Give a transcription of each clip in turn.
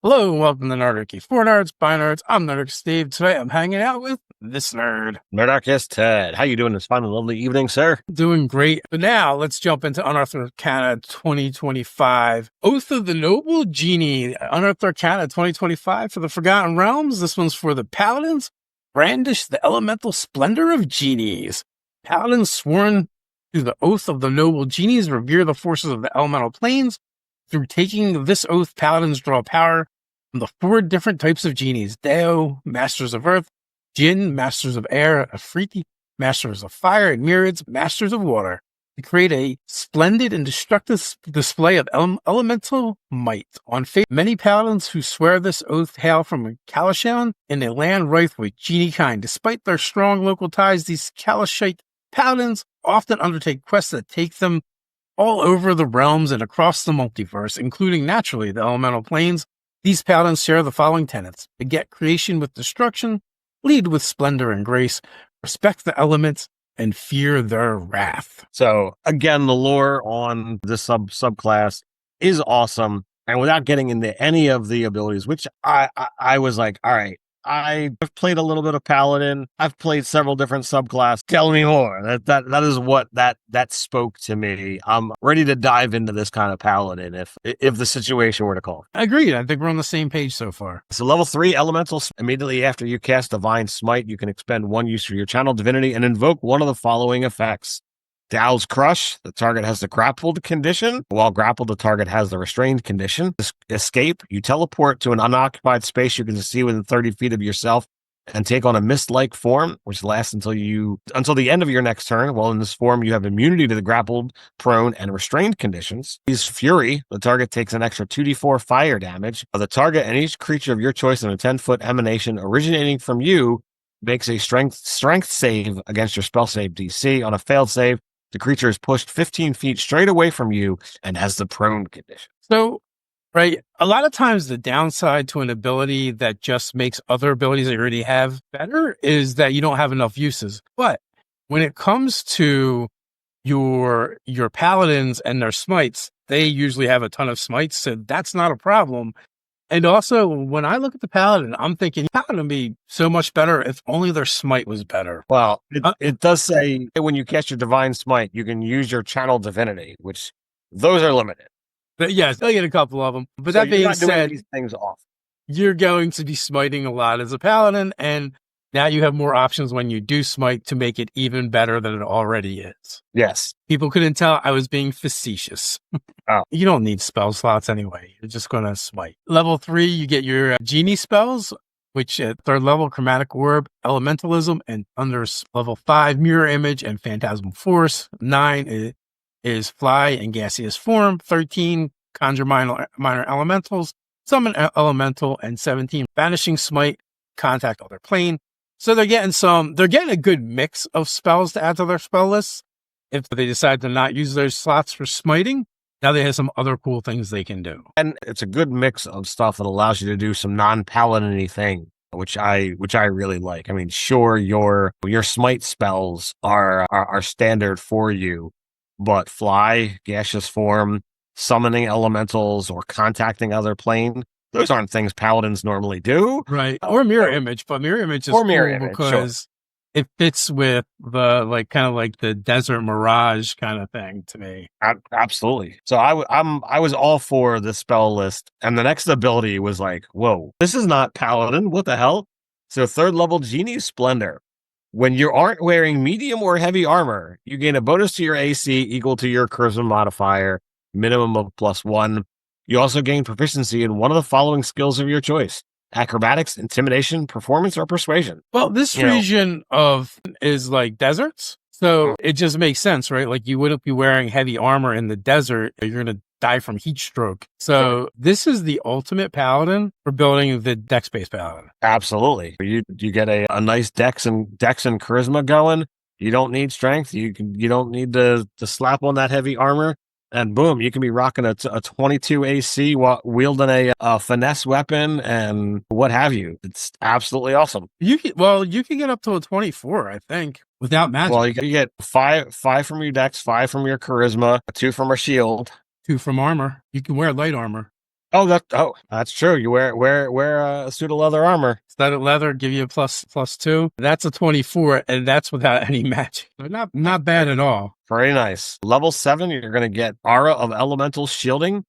Hello and welcome to Nerdarchy. For nerds, by nerds, I'm Nerdarchists Dave. Today I'm hanging out with this nerd. Nerdarchists Ted. How you doing this fine and lovely evening, sir? Doing great. But now let's jump into Unearthed Arcana 2025. Oath of the Noble Genie. Unearthed Arcana 2025 for the Forgotten Realms. This one's for the Paladins. Brandish the elemental splendor of genies. Paladins sworn to the Oath of the Noble Genies revere the forces of the elemental planes. Through taking this oath, Paladins draw power from the four different types of genies: Deo, Masters of Earth; Jinn, Masters of Air; Afriti, Masters of Fire; and Myriads, Masters of Water, to create a splendid and destructive display of elemental might. On faith, many Paladins who swear this oath hail from Kalashon in a land rife with genie kind. Despite their strong local ties, these Kalashite Paladins often undertake quests that take them all over the realms and across the multiverse, including naturally the elemental planes. These Paladins share the following tenets: beget creation with destruction, lead with splendor and grace, respect the elements, and fear their wrath. So again, the lore on this subclass is awesome. And without getting into any of the abilities, which I was like, all right, I've played a little bit of Paladin. I've played several different subclasses. Tell me more. That is what that spoke to me. I'm ready to dive into this kind of Paladin if the situation were to call. Agreed. I think we're on the same page so far. So level 3 elementals. Immediately after you cast Divine Smite, you can expend one use for your channel divinity and invoke one of the following effects: Dow's Crush, the target has the grappled condition. While grappled, the target has the restrained condition. Escape, you teleport to an unoccupied space you can see within 30 feet of yourself and take on a mist-like form, which lasts until the end of your next turn. While in this form, you have immunity to the grappled, prone, and restrained conditions. Use Fury, the target takes an extra 2d4 fire damage. The target and each creature of your choice in a 10-foot emanation originating from you makes a strength save against your spell save DC. On a failed save, the creature is pushed 15 feet straight away from you and has the prone condition. So, right, a lot of times the downside to an ability that just makes other abilities that you already have better is that you don't have enough uses. But when it comes to your paladins and their smites, they usually have a ton of smites, so that's not a problem. And also, when I look at the Paladin, I'm thinking Paladin would be so much better if only their smite was better. Well, it does say when you cast your Divine Smite, you can use your channel divinity, which those are limited. But yes, I get a couple of them. But so that being said, these things off. You're going to be smiting a lot as a Paladin, and now you have more options when you do smite to make it even better than it already is. Yes. People couldn't tell I was being facetious. Oh. You don't need spell slots anyway. You're just going to smite. Level 3, you get your genie spells, which at 3rd level, Chromatic Orb, Elementalism, and under level 5, Mirror Image and Phantasmal Force. 9 is Fly and Gaseous Form. 13, Conjure Minor Elementals, Summon Elemental, and 17, Vanishing Smite, Contact Other Plane. So they're getting a good mix of spells to add to their spell lists. If they decide to not use those slots for smiting, now they have some other cool things they can do. And it's a good mix of stuff that allows you to do some non-paladin-y thing, which I really like. I mean, sure, your smite spells are standard for you, but Fly, Gaseous Form, Summoning Elementals, or Contacting Other Plane, those aren't things Paladins normally do. Right. Or Mirror Image, but Mirror Image is cool because it fits with the kind of like the Desert Mirage kind of thing to me. Absolutely. So I was all for the spell list, and the next ability was like, whoa, this is not Paladin. What the hell? So 3rd level Genie Splendor. When you aren't wearing medium or heavy armor, you gain a bonus to your AC equal to your charisma modifier, minimum of +1. You also gain proficiency in one of the following skills of your choice: acrobatics, intimidation, performance, or persuasion. Well, this region is like deserts, so it just makes sense, right? Like you wouldn't be wearing heavy armor in the desert. You're going to die from heat stroke. So this is the ultimate Paladin for building the DEX-based Paladin. Absolutely. You get a nice dex and charisma going. You don't need strength. You don't need to slap on that heavy armor. And boom, you can be rocking a 22 AC while wielding a finesse weapon and what have you. It's absolutely awesome. You can get up to a 24, I think, without magic. Well, you get five from your dex, 5 from your charisma, 2 from a shield, 2 from armor. You can wear light armor. That's true. You wear a suit of leather armor. Studded leather, give you a +2. That's a 24, and that's without any magic. So not bad at all. Very nice. Level 7, you're going to get Aura of Elemental Shielding.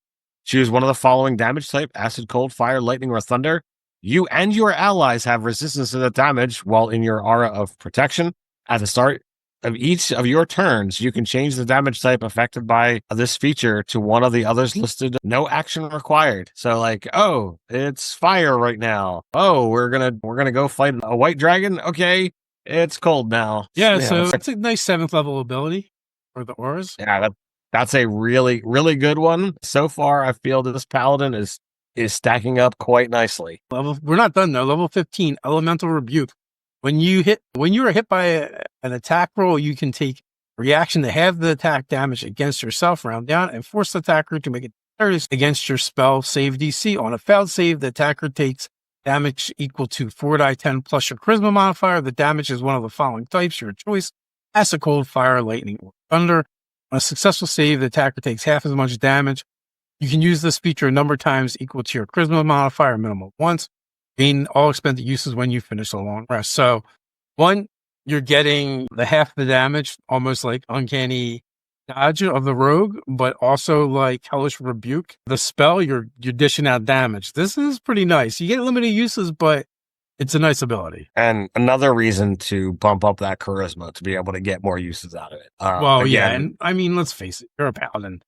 Choose one of the following damage type: acid, cold, fire, lightning, or thunder. You and your allies have resistance to the damage while in your Aura of Protection. At the start of each of your turns, you can change the damage type affected by this feature to one of the others listed. No action required. So like, oh, it's fire right now. Oh, we're gonna go fight a white dragon. Okay, it's cold now. Yeah, so it's a nice 7th level ability for the auras. Yeah, that's a really, really good one. So far, I feel that this paladin is stacking up quite nicely. We're not done though. Level 15, Elemental Rebuke. When you are hit by an attack roll, you can take reaction to have the attack damage against yourself round down and force the attacker to make it against your spell save DC. On a failed save, the attacker takes damage equal to 4d10 plus your charisma modifier. The damage is one of the following types, your choice: acid, cold, fire, lightning, or thunder. On a successful save, the attacker takes half as much damage. You can use this feature a number of times equal to your charisma modifier, minimum once. Gain all expended uses when you finish a long rest. So, one, you're getting the half the damage, almost like uncanny dodge of the rogue, but also like hellish rebuke. The spell, you're dishing out damage. This is pretty nice. You get limited uses, but it's a nice ability. And another reason to bump up that charisma to be able to get more uses out of it. Yeah, and I mean, let's face it, you're a paladin.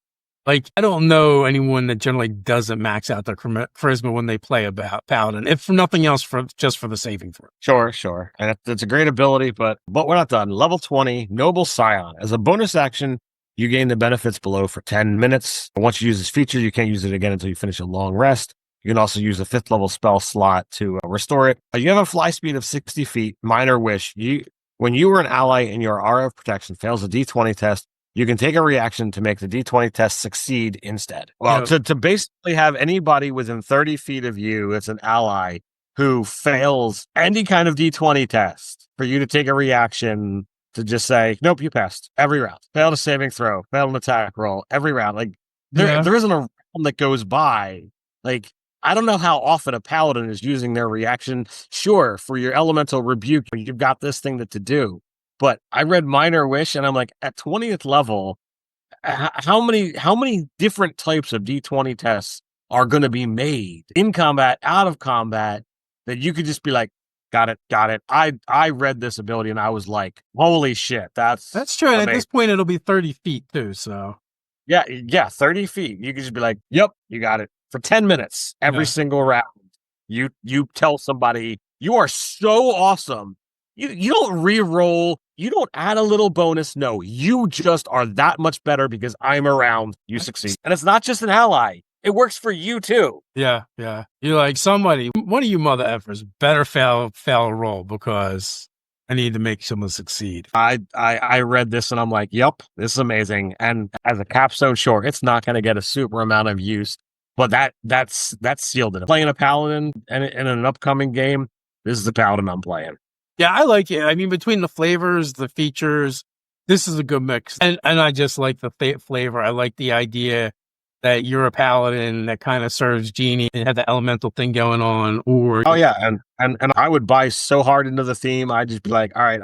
Like, I don't know anyone that generally doesn't max out their charisma when they play a paladin, if for nothing else, just for the saving throw. Sure. And it's a great ability, but we're not done. Level 20, Noble Scion. As a bonus action, you gain the benefits below for 10 minutes. Once you use this feature, you can't use it again until you finish a long rest. You can also use a 5th level spell slot to restore it. You have a fly speed of 60 feet, minor wish. When you or an ally in your Aura of Protection fails a D20 test, you can take a reaction to make the D20 test succeed instead. Well, to basically have anybody within 30 feet of you, it's an ally who fails any kind of D20 test, for you to take a reaction to just say, nope, you passed every round. Failed a saving throw, failed an attack roll, every round. Like, there isn't a round that goes by. Like, I don't know how often a paladin is using their reaction. Sure, for your elemental rebuke, you've got this thing to do. But I read Minor Wish, and I'm like, at 20th level, how many different types of D20 tests are going to be made in combat, out of combat, that you could just be like, got it. I read this ability, and I was like, holy shit, that's true. And amazing. at this point, it'll be 30 feet too. So yeah, 30 feet. You could just be like, yep, you got it. For 10 minutes, every single round, you tell somebody, you are so awesome. You don't re-roll. You don't add a little bonus. No, you just are that much better because I'm around. You succeed. And it's not just an ally. It works for you too. Yeah. You're like, somebody, one of you mother effers better fail a roll because I need to make someone succeed. I read this and I'm like, yep, this is amazing. And as a capstone, sure, it's not going to get a super amount of use, but that's sealed it. Playing a paladin in an upcoming game, this is the paladin I'm playing. Yeah, I like it. I mean, between the flavors, the features, this is a good mix. And I just like the flavor. I like the idea that you're a paladin that kind of serves genie and have the elemental thing going on. Or and I would buy so hard into the theme. I'd just be like, all right,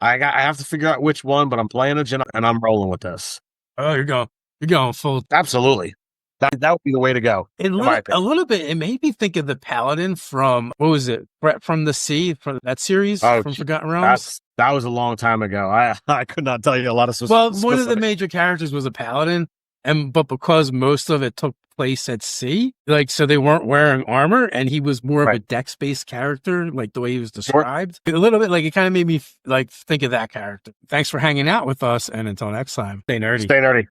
I have to figure out which one, but I'm playing a gen and I'm rolling with this. Oh, you're going full. Absolutely. That would be the way to go. A little bit. It made me think of the Paladin from, what was it? Threat from the Sea, from that series from Forgotten Realms. That was a long time ago. I could not tell you a lot of specifics. Well, one of the major characters was a Paladin, but because most of it took place at sea, like, so they weren't wearing armor, and he was more of a DEX-based character, like the way he was described. Sure. A little bit, like, it kind of made me like think of that character. Thanks for hanging out with us, and until next time, stay nerdy. Stay nerdy.